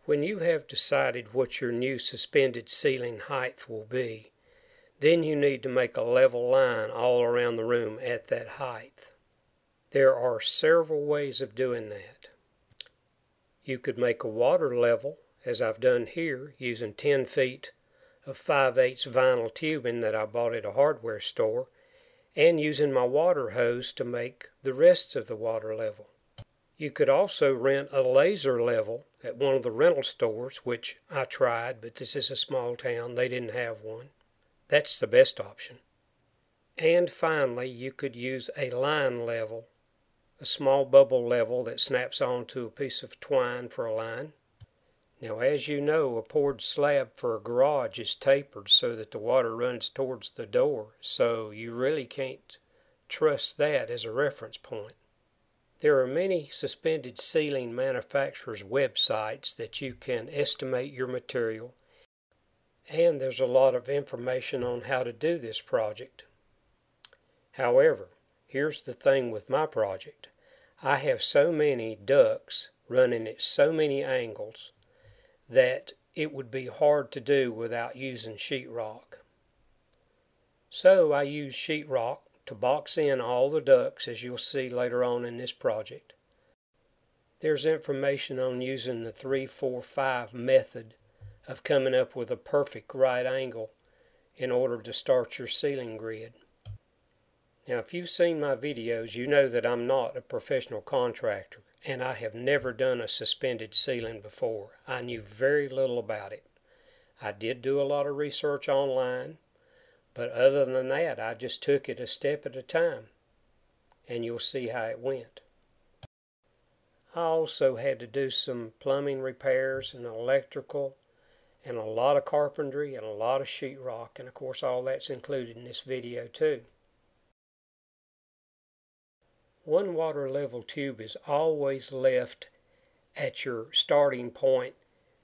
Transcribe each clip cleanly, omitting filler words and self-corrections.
When you have decided what your new suspended ceiling height will be, then you need to make a level line all around the room at that height. There are several ways of doing that. You could make a water level, as I've done here, using 10 feet of 5/8 vinyl tubing that I bought at a hardware store, and using my water hose to make the rest of the water level. You could also rent a laser level at one of the rental stores, which I tried, but this is a small town, they didn't have one. That's the best option. And finally, you could use a line level, a small bubble level that snaps onto a piece of twine for a line. Now, as you know, a poured slab for a garage is tapered so that the water runs towards the door, so you really can't trust that as a reference point. There are many suspended ceiling manufacturers' websites that you can estimate your material, and there's a lot of information on how to do this project. However, here's the thing with my project. I have so many ducts running at so many angles that it would be hard to do without using sheetrock. So I use sheetrock to box in all the ducts, as you'll see later on in this project. There's information on using the 3-4-5 method of coming up with a perfect right angle in order to start your ceiling grid. Now, if you've seen my videos, you know that I'm not a professional contractor, and I have never done a suspended ceiling before. I knew very little about it. I did do a lot of research online, but other than that, I just took it a step at a time, and you'll see how it went. I also had to do some plumbing repairs and electrical, and a lot of carpentry and a lot of sheetrock, and of course all that's included in this video too. One water level tube is always left at your starting point,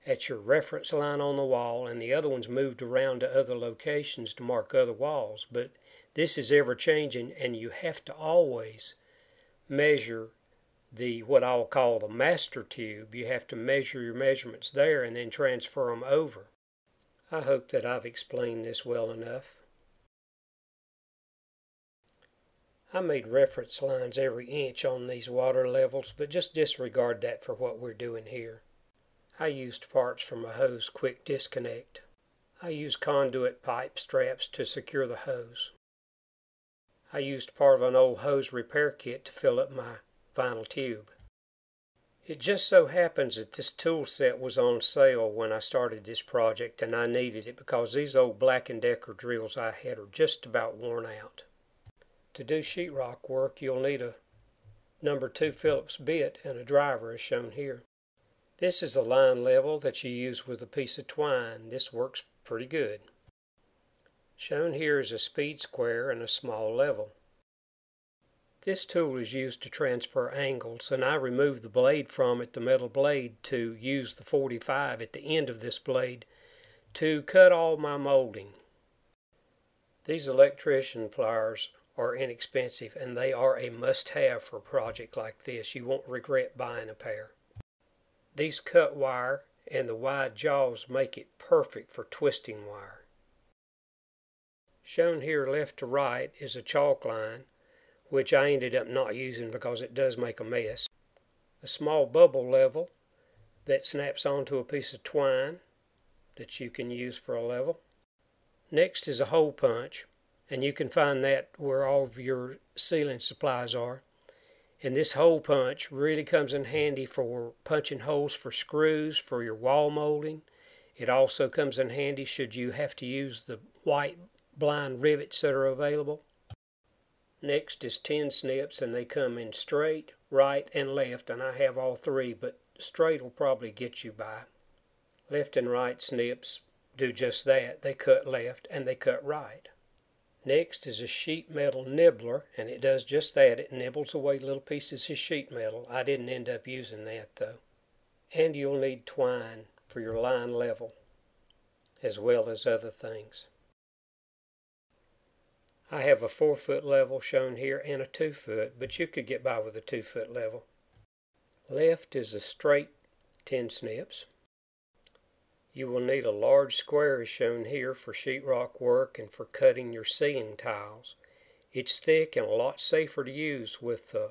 at your reference line on the wall, and the other one's moved around to other locations to mark other walls. But this is ever changing, and you have to always measure what I'll call the master tube. You have to measure your measurements there and then transfer them over. I hope that I've explained this well enough. I made reference lines every inch on these water levels, but just disregard that for what we're doing here. I used parts from a hose quick disconnect. I used conduit pipe straps to secure the hose. I used part of an old hose repair kit to fill up my vinyl tube. It just so happens that this tool set was on sale when I started this project, and I needed it because these old Black & Decker drills I had are just about worn out. To do sheetrock work, you'll need a number 2 Phillips bit and a driver as shown here. This is a line level that you use with a piece of twine. This works pretty good. Shown here is a speed square and a small level. This tool is used to transfer angles, and I removed the blade from it, the metal blade, to use the 45 at the end of this blade to cut all my molding. These electrician pliers are inexpensive, and they are a must-have for a project like this. You won't regret buying a pair. These cut wire and the wide jaws make it perfect for twisting wire. Shown here left to right is a chalk line, which I ended up not using because it does make a mess. A small bubble level that snaps onto a piece of twine that you can use for a level. Next is a hole punch, and you can find that where all of your ceiling supplies are. And this hole punch really comes in handy for punching holes for screws for your wall molding. It also comes in handy should you have to use the white blind rivets that are available. Next is tin snips, and they come in straight, right, and left, and I have all three, but straight will probably get you by. Left and right snips do just that. They cut left and they cut right. Next is a sheet metal nibbler, and it does just that. It nibbles away little pieces of sheet metal. I didn't end up using that though. And you'll need twine for your line level, as well as other things. I have a 4-foot level shown here and a 2-foot, but you could get by with a 2-foot level. Left is a straight tin snips. You will need a large square as shown here for sheetrock work and for cutting your ceiling tiles. It's thick and a lot safer to use with a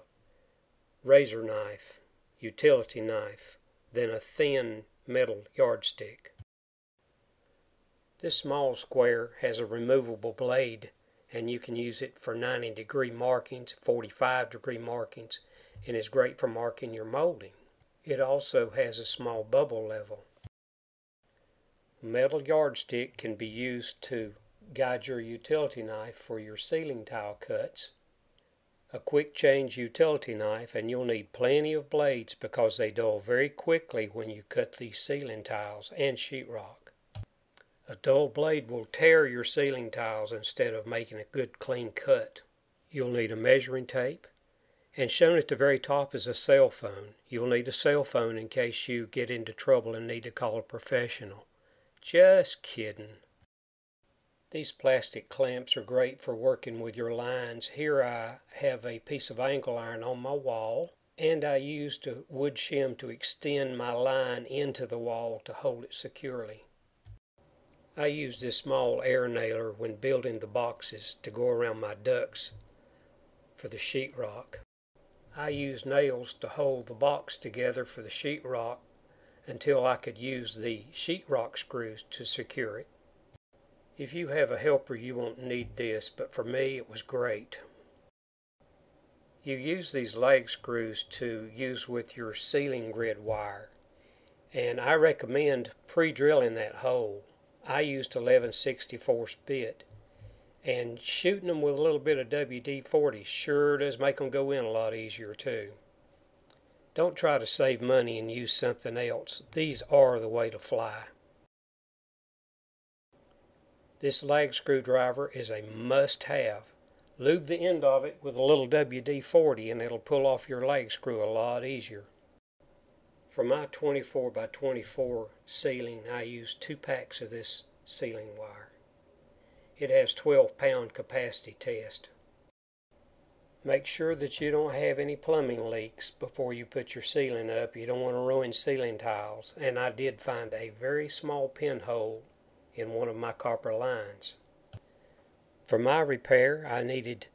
razor knife, utility knife, than a thin metal yardstick. This small square has a removable blade, and you can use it for 90-degree markings, 45-degree markings, and is great for marking your molding. It also has a small bubble level. A metal yardstick can be used to guide your utility knife for your ceiling tile cuts. A quick change utility knife, and you'll need plenty of blades because they dull very quickly when you cut these ceiling tiles and sheetrock. A dull blade will tear your ceiling tiles instead of making a good clean cut. You'll need a measuring tape, and shown at the very top is a cell phone. You'll need a cell phone in case you get into trouble and need to call a professional. Just kidding. These plastic clamps are great for working with your lines. Here I have a piece of angle iron on my wall, and I used a wood shim to extend my line into the wall to hold it securely. I used this small air nailer when building the boxes to go around my ducts for the sheetrock. I used nails to hold the box together for the sheetrock until I could use the sheetrock screws to secure it. If you have a helper, you won't need this, but for me it was great. You use these leg screws to use with your ceiling grid wire, and I recommend pre-drilling that hole. I used 11/64 bit, and shooting them with a little bit of WD-40 sure does make them go in a lot easier too. Don't try to save money and use something else. These are the way to fly. This lag screwdriver is a must-have. Lube the end of it with a little WD-40 and it'll pull off your lag screw a lot easier. For my 24 by 24 ceiling, I used 2 packs of this ceiling wire. It has 12-pound capacity test. Make sure that you don't have any plumbing leaks before you put your ceiling up. You don't want to ruin ceiling tiles. And I did find a very small pinhole in one of my copper lines. For my repair, I needed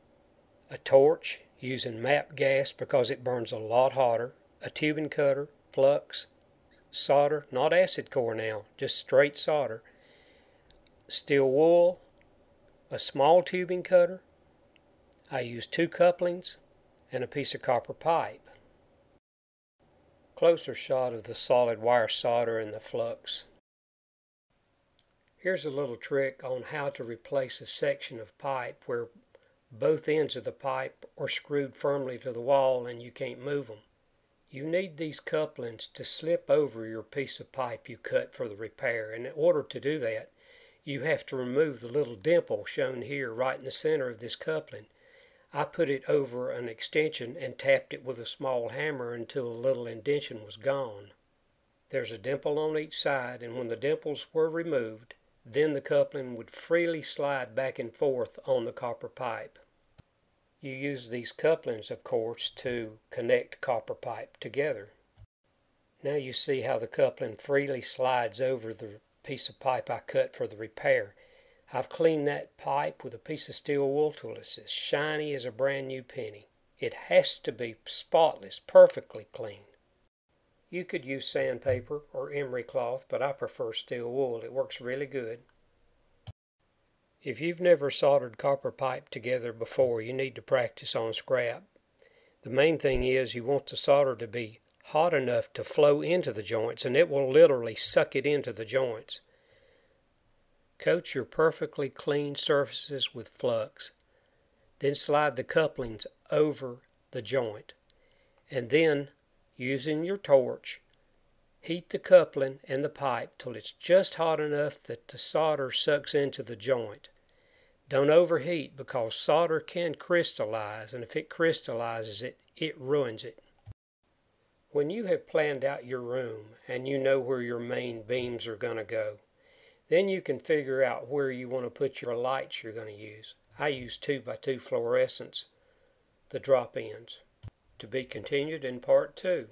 a torch using MAP gas because it burns a lot hotter, a tubing cutter, flux, solder, not acid core now, just straight solder, steel wool, a small tubing cutter. I used 2 couplings and a piece of copper pipe. Closer shot of the solid wire solder and the flux. Here's a little trick on how to replace a section of pipe where both ends of the pipe are screwed firmly to the wall and you can't move them. You need these couplings to slip over your piece of pipe you cut for the repair, and in order to do that, you have to remove the little dimple shown here right in the center of this coupling. I put it over an extension and tapped it with a small hammer until the little indentation was gone. There's a dimple on each side, and when the dimples were removed, then the coupling would freely slide back and forth on the copper pipe. You use these couplings, of course, to connect copper pipe together. Now you see how the coupling freely slides over the piece of pipe I cut for the repair. I've cleaned that pipe with a piece of steel wool till it's as shiny as a brand new penny. It has to be spotless, perfectly clean. You could use sandpaper or emery cloth, but I prefer steel wool. It works really good. If you've never soldered copper pipe together before, you need to practice on scrap. The main thing is you want the solder to be hot enough to flow into the joints, and it will literally suck it into the joints. Coat your perfectly clean surfaces with flux. Then slide the couplings over the joint. And then, using your torch, heat the coupling and the pipe till it's just hot enough that the solder sucks into the joint. Don't overheat because solder can crystallize, and if it crystallizes it ruins it. When you have planned out your room and you know where your main beams are going to go, then you can figure out where you want to put your lights you're going to use. I use 2x2 fluorescents, the drop ends. To be continued in part 2.